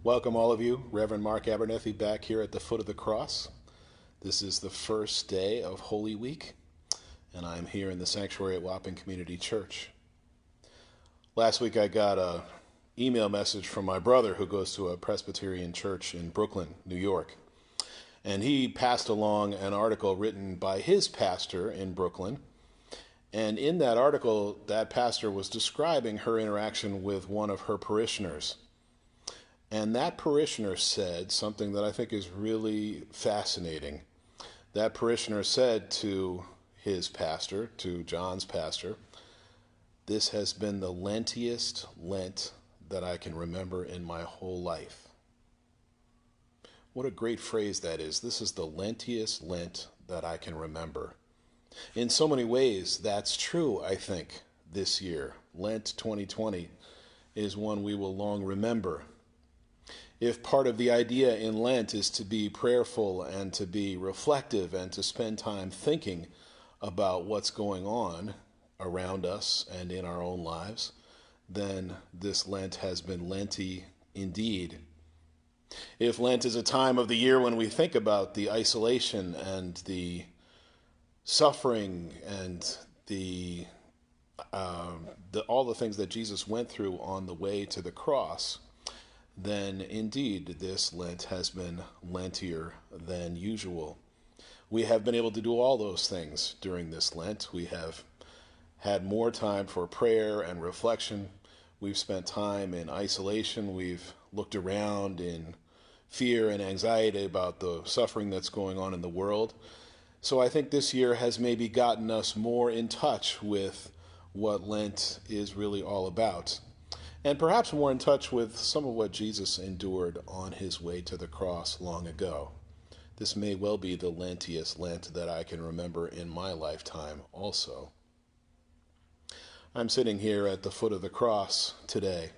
Welcome, all of you. Reverend Mark Abernethy back here at the foot of the cross. This is the first day of Holy Week, and I'm here in the sanctuary at Wapping Community Church. Last week I got an email message from my brother who goes to a Presbyterian church in Brooklyn, New York. And he passed along an article written by his pastor in Brooklyn. And in that article, that pastor was describing her interaction with one of her parishioners. And that parishioner said something that I think is really fascinating. That parishioner said to his pastor, to John's pastor, "This has been the lentiest Lent that I can remember in my whole life." What a great phrase that is. This is the lentiest Lent that I can remember. In so many ways, that's true, I think, this year. Lent 2020 is one we will long remember. If part of the idea in Lent is to be prayerful and to be reflective and to spend time thinking about what's going on around us and in our own lives, then this Lent has been Lenty indeed. If Lent is a time of the year when we think about the isolation and the suffering and all the things that Jesus went through on the way to the cross, then indeed this Lent has been lentier than usual. We have been able to do all those things during this Lent. We have had more time for prayer and reflection. We've spent time in isolation. We've looked around in fear and anxiety about the suffering that's going on in the world. So I think this year has maybe gotten us more in touch with what Lent is really all about. And perhaps more in touch with some of what Jesus endured on his way to the cross long ago. This may well be the lentiest Lent that I can remember in my lifetime also. I'm sitting here at the foot of the cross today.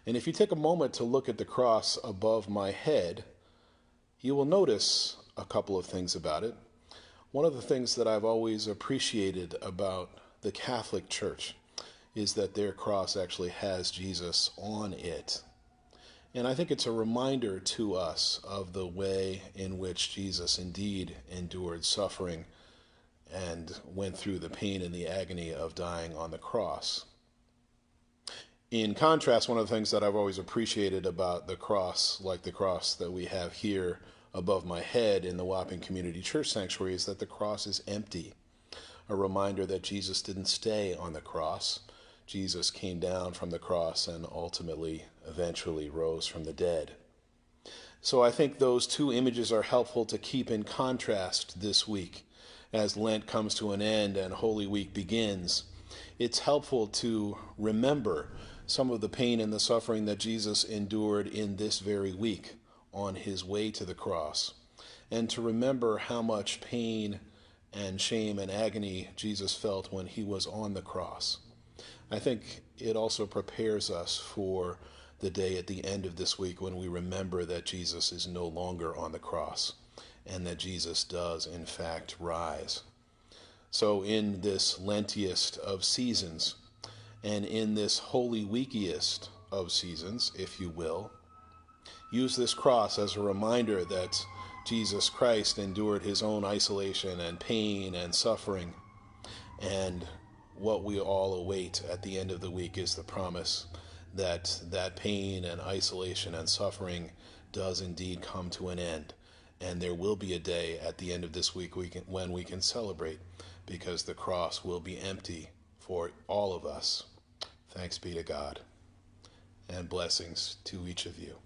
And if you take a moment to look at the cross above my head, you will notice a couple of things about it. One of the things that I've always appreciated about the Catholic Church is that their cross actually has Jesus on it. And I think it's a reminder to us of the way in which Jesus indeed endured suffering and went through the pain and the agony of dying on the cross. In contrast, one of the things that I've always appreciated about the cross, like the cross that we have here above my head in the Wapping Community Church Sanctuary, is that the cross is empty. A reminder that Jesus didn't stay on the cross. Jesus came down from the cross and ultimately, eventually rose from the dead. So I think those two images are helpful to keep in contrast this week. As Lent comes to an end and Holy Week begins, it's helpful to remember some of the pain and the suffering that Jesus endured in this very week on his way to the cross, and to remember how much pain and shame and agony Jesus felt when he was on the cross. I think it also prepares us for the day at the end of this week when we remember that Jesus is no longer on the cross and that Jesus does, in fact, rise. So in this lentiest of seasons and in this Holy Weekiest of seasons, if you will, use this cross as a reminder that Jesus Christ endured his own isolation and pain and suffering, and what we all await at the end of the week is the promise that that pain and isolation and suffering does indeed come to an end. And there will be a day at the end of this week when we can celebrate, because the cross will be empty for all of us. Thanks be to God, and blessings to each of you.